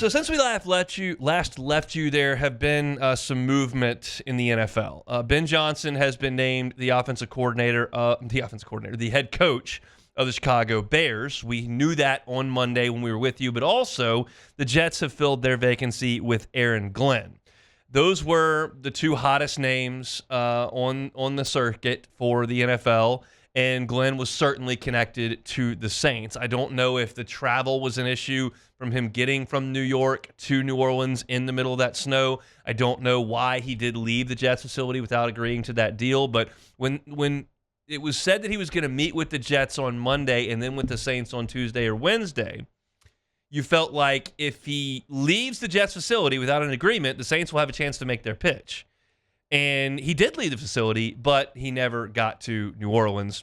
So since we last left you, there have been some movement in the NFL. Ben Johnson has been named the the head coach of the Chicago Bears. We knew that on Monday when we were with you, but also the Jets have filled their vacancy with Aaron Glenn. Those were the two hottest names on the circuit for the NFL. And Glenn was certainly connected to the Saints. I don't know if the travel was an issue from him getting from New York to New Orleans in the middle of that snow. I don't know why he did leave the Jets facility without agreeing to that deal. But when it was said that he was going to meet with the Jets on Monday and then with the Saints on Tuesday or Wednesday, you felt like if he leaves the Jets facility without an agreement, the Saints will have a chance to make their pitch. And he did leave the facility, but he never got to New Orleans.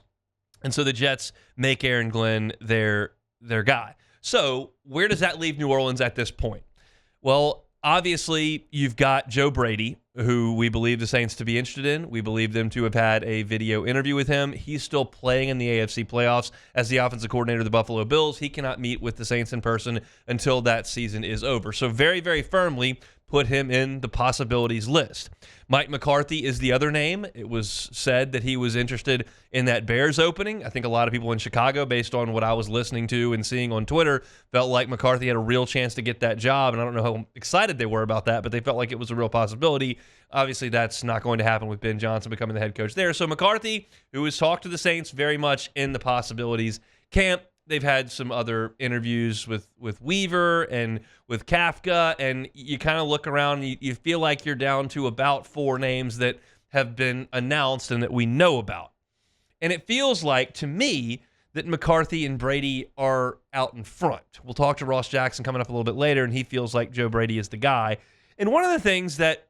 And so the Jets make Aaron Glenn their guy. So where does that leave New Orleans at this point? Well, obviously, you've got Joe Brady, who we believe the Saints to be interested in. We believe them to have had a video interview with him. He's still playing in the AFC playoffs as the offensive coordinator of the Buffalo Bills. He cannot meet with the Saints in person until that season is over. So very, very firmly put him in the possibilities list. Mike McCarthy is the other name. It was said that he was interested in that Bears opening. I think a lot of people in Chicago, based on what I was listening to and seeing on Twitter, felt like McCarthy had a real chance to get that job. And I don't know how excited they were about that, but they felt like it was a real possibility. Obviously, that's not going to happen with Ben Johnson becoming the head coach there. So McCarthy, who has talked to the Saints, very much in the possibilities camp. They've had some other interviews with Weaver and with Kafka, and you kind of look around and you feel like you're down to about 4 names that have been announced and that we know about. And it feels like, to me, that McCarthy and Brady are out in front. We'll talk to Ross Jackson coming up a little bit later, and he feels like Joe Brady is the guy. And one of the things that,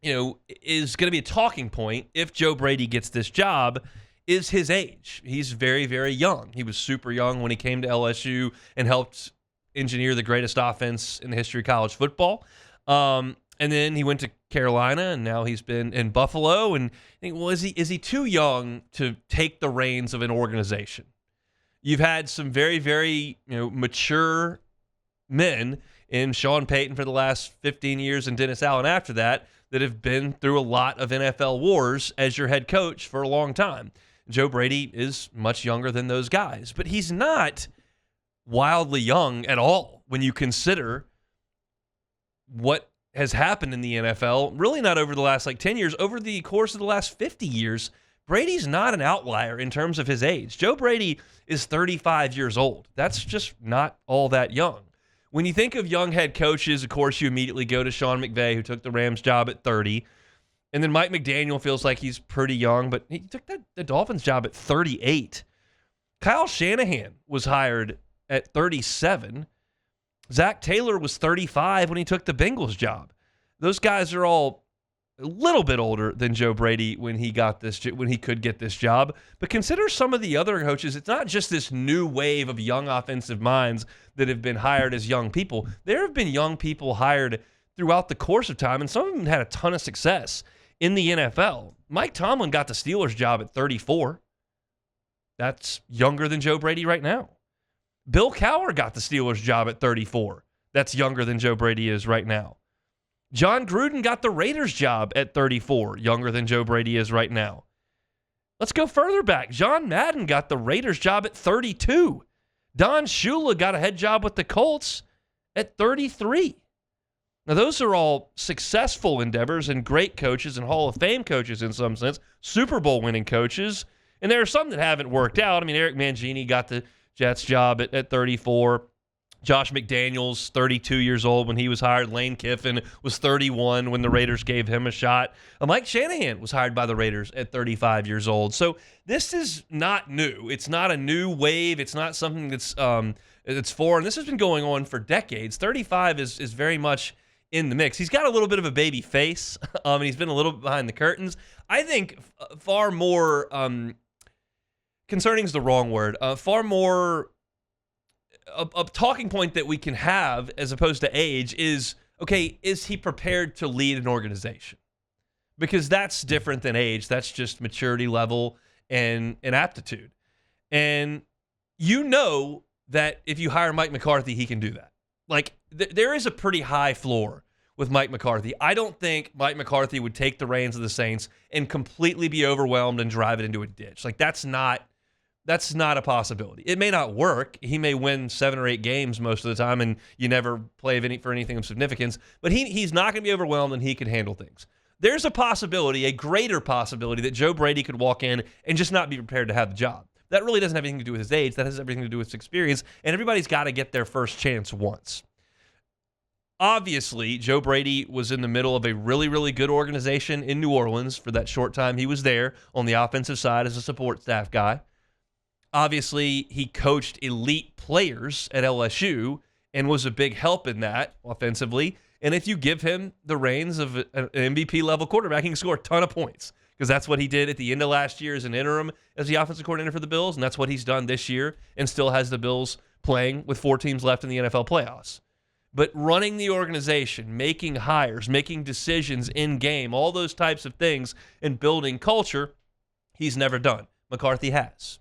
is going to be a talking point if Joe Brady gets this job is his age. He's very, very young. He was super young when he came to LSU and helped engineer the greatest offense in the history of college football. And then he went to Carolina, and now he's been in Buffalo. And I think, well, is he too young to take the reins of an organization? You've had some very, very mature men in Sean Payton for the last 15 years and Dennis Allen after that have been through a lot of NFL wars as your head coach for a long time. Joe Brady is much younger than those guys, but he's not wildly young at all when you consider what has happened in the NFL, really not over the last 10 years, over the course of the last 50 years. Brady's not an outlier in terms of his age. Joe Brady is 35 years old. That's just not all that young. When you think of young head coaches, of course, you immediately go to Sean McVay, who took the Rams job at 30. And then Mike McDaniel feels like he's pretty young, but he took the Dolphins job at 38. Kyle Shanahan was hired at 37. Zach Taylor was 35 when he took the Bengals job. Those guys are all a little bit older than Joe Brady when he could get this job. But consider some of the other coaches. It's not just this new wave of young offensive minds that have been hired as young people. There have been young people hired throughout the course of time, and some of them had a ton of success in the NFL. Mike Tomlin got the Steelers job at 34. That's younger than Joe Brady right now. Bill Cowher got the Steelers job at 34. That's younger than Joe Brady is right now. John Gruden got the Raiders job at 34, younger than Joe Brady is right now. Let's go further back. John Madden got the Raiders job at 32. Don Shula got a head job with the Colts at 33. Now, those are all successful endeavors and great coaches and Hall of Fame coaches in some sense, Super Bowl winning coaches. And there are some that haven't worked out. I mean, Eric Mangini got the Jets job at 34. Josh McDaniels, 32 years old when he was hired. Lane Kiffin was 31 when the Raiders gave him a shot. Mike Shanahan was hired by the Raiders at 35 years old. So this is not new. It's not a new wave. It's not something that's foreign. This has been going on for decades. 35 is very much in the mix. He's got a little bit of a baby face, and he's been a little behind the curtains. I think far more concerning is the wrong word. Far more a talking point that we can have as opposed to age is, okay, is he prepared to lead an organization? Because that's different than age. That's just maturity level and aptitude. And you know that if you hire Mike McCarthy, he can do that. there is a pretty high floor with Mike McCarthy. I don't think Mike McCarthy would take the reins of the Saints and completely be overwhelmed and drive it into a ditch. That's not a possibility. It may not work. He may win 7 or 8 games most of the time, and you never play for anything of significance. But he's not going to be overwhelmed, and he can handle things. There's a possibility, a greater possibility, that Joe Brady could walk in and just not be prepared to have the job. That really doesn't have anything to do with his age. That has everything to do with his experience, and everybody's got to get their first chance once. Obviously, Joe Brady was in the middle of a really, really good organization in New Orleans for that short time he was there on the offensive side as a support staff guy. Obviously, he coached elite players at LSU and was a big help in that offensively. And if you give him the reins of an MVP-level quarterback, he can score a ton of points because that's what he did at the end of last year as an interim as the offensive coordinator for the Bills, and that's what he's done this year and still has the Bills playing with 4 teams left in the NFL playoffs. But running the organization, making hires, making decisions in game, all those types of things, and building culture, he's never done. McCarthy has.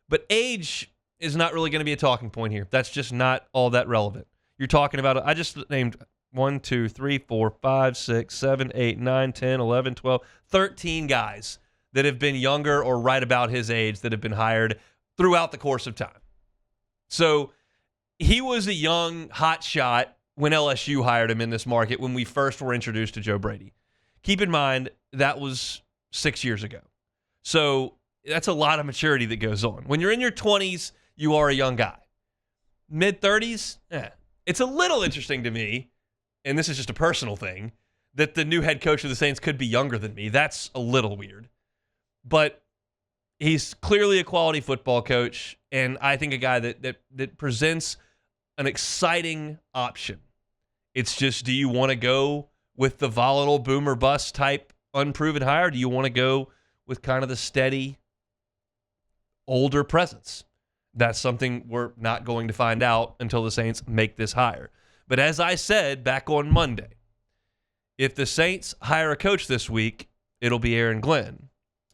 But age is not really going to be a talking point here. That's just not all that relevant. You're talking about, I just named 1, 2, 3, 4, 5, 6, 7, 8, 9, 10, 11, 12, 13 guys that have been younger or right about his age that have been hired throughout the course of time. So he was a young hot shot when LSU hired him in this market when we first were introduced to Joe Brady. Keep in mind, that was 6 years ago. So that's a lot of maturity that goes on. When you're in your 20s, you are a young guy. Mid-30s, it's a little interesting to me, and this is just a personal thing, that the new head coach of the Saints could be younger than me. That's a little weird. But he's clearly a quality football coach, and I think a guy that presents an exciting option. It's just, do you want to go with the volatile boom or bust type unproven hire? Do you want to go with kind of the steady, older presence? That's something we're not going to find out until the Saints make this hire. But as I said back on Monday, if the Saints hire a coach this week, it'll be Aaron Glenn.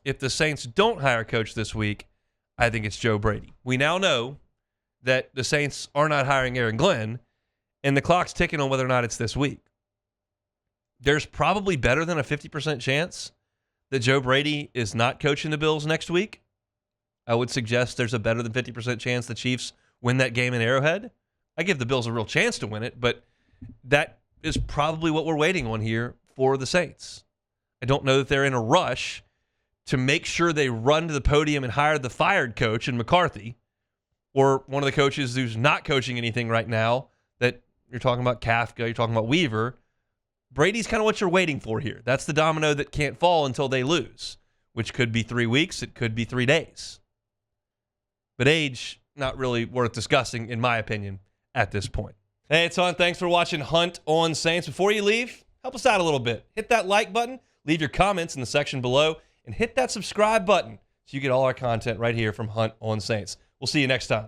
If the Saints don't hire a coach this week, I think it's Joe Brady. We now know that the Saints are not hiring Aaron Glenn, and the clock's ticking on whether or not it's this week. There's probably better than a 50% chance that Joe Brady is not coaching the Bills next week. I would suggest there's a better than 50% chance the Chiefs win that game in Arrowhead. I give the Bills a real chance to win it, but that is probably what we're waiting on here for the Saints. I don't know that they're in a rush to make sure they run to the podium and hire the fired coach in McCarthy, or one of the coaches who's not coaching anything right now, that you're talking about Kafka, you're talking about Weaver. Brady's kind of what you're waiting for here. That's the domino that can't fall until they lose, which could be 3 weeks, it could be 3 days. But age, not really worth discussing, in my opinion, at this point. Hey, it's on. Thanks for watching Hunt on Saints. Before you leave, help us out a little bit. Hit that like button, leave your comments in the section below, and hit that subscribe button so you get all our content right here from Hunt on Saints. We'll see you next time.